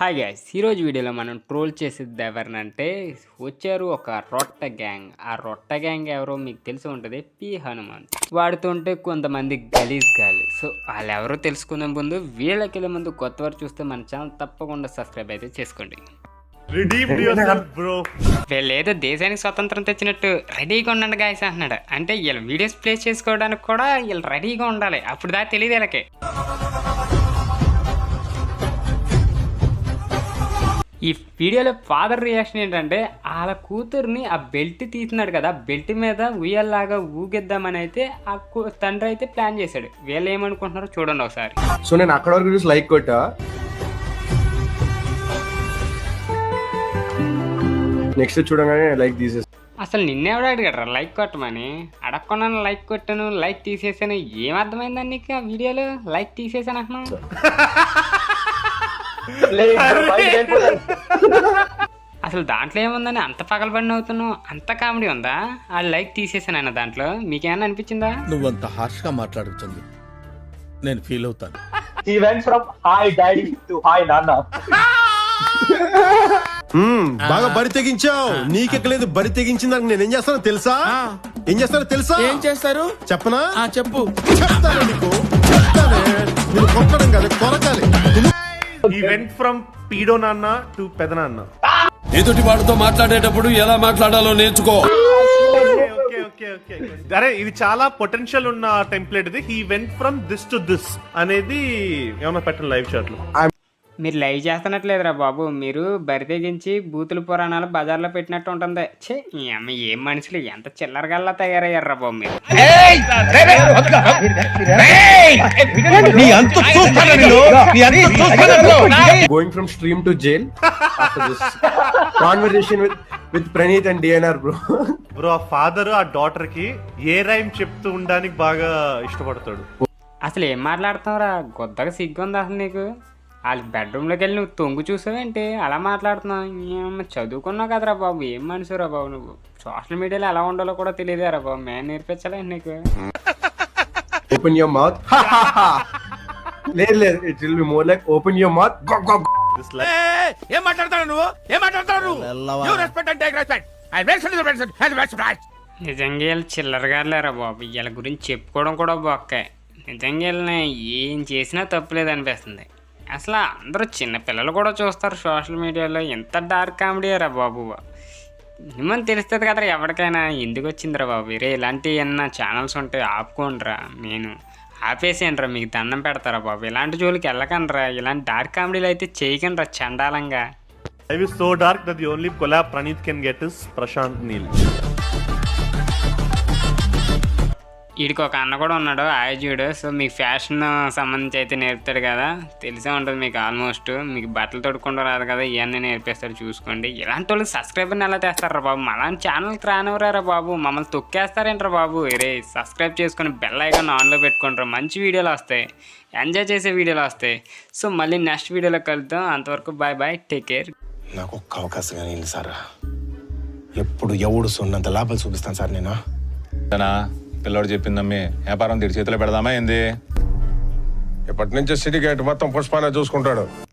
Hi guys, ఈరోజు వీడియోలో మనం ట్రోల్ చేసేది ఎవరినంటే వచ్చారు ఒక రొట్ట గ్యాంగ్. ఆ రొట్ట గ్యాంగ్ ఎవరో మీకు తెలిసి ఉంటుంది, పి హనుమాన్. వాడుతుంటే కొంతమంది గలీజ్ గాలి. సో వాళ్ళు ఎవరో తెలుసుకునే ముందు వీళ్ళకి ముందు కొత్త వారు చూస్తే మన ఛానల్ తప్పకుండా సబ్స్క్రైబ్ అయితే చేసుకోండి. వీళ్ళేదో దేశానికి స్వతంత్రం తెచ్చినట్టు రెడీగా ఉండండి గాయస్ అంటున్నాడు. అంటే వీళ్ళు వీడియోస్ ప్లే చేసుకోవడానికి కూడా వీళ్ళు రెడీగా ఉండాలి. అప్పుడు దాకా తెలియదు వీళ్ళకి. ఈ వీడియోలో ఫాదర్ రియాక్షన్ ఏంటంటే వాళ్ళ కూతుర్ని ఆ బెల్ట్ తీసినాడు కదా, బెల్ట్ మీద ఉయ్యల్లాగా ఊగిద్దామని అయితే ఆ తండ్రి అయితే ప్లాన్ చేశాడు. వీళ్ళు ఏమనుకుంటున్నారో చూడండి ఒకసారి. సో నేను అక్కడ వరకు చూసి లైక్ కొట్టా, నెక్స్ట్ చూడగానే లైక్ తీసేసి. అసలు నిన్నెవడు అడిగాడు లైక్ కొట్టమని? అడగకుండా లైక్ కొట్టాను, లైక్ తీసేసాను. ఏమర్థమైందని నీకు ఆ వీడియోలో లైక్ తీసేసాను అంటున్నాను? అసలు దాంట్లో ఏముందని అంత పగలబడిన అవుతున్నావు? అంత కామెడీ ఉందా? ఆ లైక్ తీసేసాను అన్న దాంట్లో మీకేమన్నా అనిపించిందా? నువ్వంత హార్ష్ గా మాట్లాడుతుంది నేను ఫీల్ అవుతాను. He went from hi daddy to hi nana. బాగా బరి తెగించావు. నీకెక్కలేదు బరి తెగించిందాక నేను ఏం చేస్తానో తెలుసా? ఏం చేస్తారు చెప్పనా? చెప్పు. చెప్తాను నీకు, చెప్తానే. నేను కొట్టడం కాదు, కొరకాలి. He went from పీడో నాన్న టు పెదనాన్న. ఎదుటి వాడితో మాట్లాడేటప్పుడు ఎలా మాట్లాడాలో నేర్చుకో. అరే ఇది చాలా పొటెన్షియల్ ఉన్న టెంప్లెట్ ఇది. He went from this to this అనేది ఏమన్నా పెట్టండి లైవ్ చాట్ లో. మీరు లైవ్ చేస్తున్నట్లేదురా బాబు. మీరు బరి తెగించి బూతుల పురాణాలు బజార్లో పెట్టినట్టు ఉంటుంది. ఛే, ఈ అమ్మ ఏం మనుషులు ఎంత చిల్లరగల్లా తయారయ్యారా బాబు మీరు. Going from stream to jail after this conversation with Praneeth and DNR bro. Bro ఆ ఫాదర్ ఆ డాటర్ కి ఏ రైమ్ చెప్తూ ఉండడానికి బాగా ఇష్టపడతాడు. అసలు ఏం మాట్లాడుతున్నావురా? గొద్దగా సిగ్గుంది అసలు నీకు. వాళ్ళ బెడ్రూమ్లోకి వెళ్ళి నువ్వు తొంగు చూసావేంటి? అలా మాట్లాడుతున్నావు. చదువుకున్నావు కదరా బాబు. ఏం మనిషిరా బాబు నువ్వు. సోషల్ మీడియాలో ఎలా ఉండాలో కూడా తెలియదురా బాబు. మేము నేర్పించలేదు నీకు. Open your mouth. లేదు, it will be more like open your mouth. ఏం మాట్లాడతాడు నువ్వు? ఏం మాట్లాడతాడు నువ్వు? You respect and take respect. I respect. నిజంగా వీళ్ళు చిల్లరగా లేరా బాబు. వీళ్ళ గురించి చెప్పుకోవడం కూడా బొక్కే. నిజంగా వీళ్ళని ఏం చేసినా తప్పులేదు అనిపిస్తుంది. అసలు అందరూ చిన్నపిల్లలు కూడా చూస్తారు సోషల్ మీడియాలో. ఎంత డార్క్ కామెడీ రా బాబు. మినిమం తెలుస్తుంది కదరా ఎవరికైనా. ఎందుకు వచ్చిందిరా బాబు? వేరే ఇలాంటి ఏమన్నా ఛానల్స్ ఉంటే ఆపుకోండిరా. నేను ఆపేసేయండిరా, మీకు దండం పెడతారా బాబు. ఇలాంటి జోలికి వెళ్ళకండిరా. ఇలాంటి డార్క్ కామెడీలు అయితే చేయకండిరా చండాలంగా. Life is so dark that the only collab Praneeth can get is Prashanth Neel. వీడికి ఒక అన్న కూడా ఉన్నాడు, ఆయుజుడు. సో మీకు ఫ్యాషన్ సంబంధించి అయితే నేర్పుతాడు కదా, తెలిసే ఉంటుంది మీకు. ఆల్మోస్ట్ మీకు బట్టలు తొడుక్కుండా రాదు కదా, ఇవన్నీ నేర్పిస్తాడు. చూసుకోండి. ఇలాంటి వాళ్ళకి సబ్స్క్రైబర్ని ఎలా తెస్తారా బాబు? అలాంటి ఛానల్కి రానివ్వరా బాబు. మమ్మల్ని తొక్కేస్తారేంట్రా బాబు. రే సబ్స్క్రైబ్ చేసుకొని బెల్ ఐకాన్ ఆన్లో పెట్టుకుంటారు. మంచి వీడియోలు వస్తాయి, ఎంజాయ్ చేసే వీడియోలు వస్తాయి. సో మళ్ళీ నెక్స్ట్ వీడియోలో కలుద్దాం. అంతవరకు బాయ్ బాయ్, టేక్ కేర్. నాకు ఒక్క అవకాశం కానీ సార్. ఎప్పుడు ఎవడు సొన్నంత లాభాలు చూపిస్తాను సార్ నేను. పిల్లోడు చెప్పిందమ్మి వ్యాపారం తిడి చేతిలో పెడదామా ఏంది? ఇప్పటి నుంచి సిటీ గేట్ మొత్తం పుష్పానే చూసుకుంటాడు.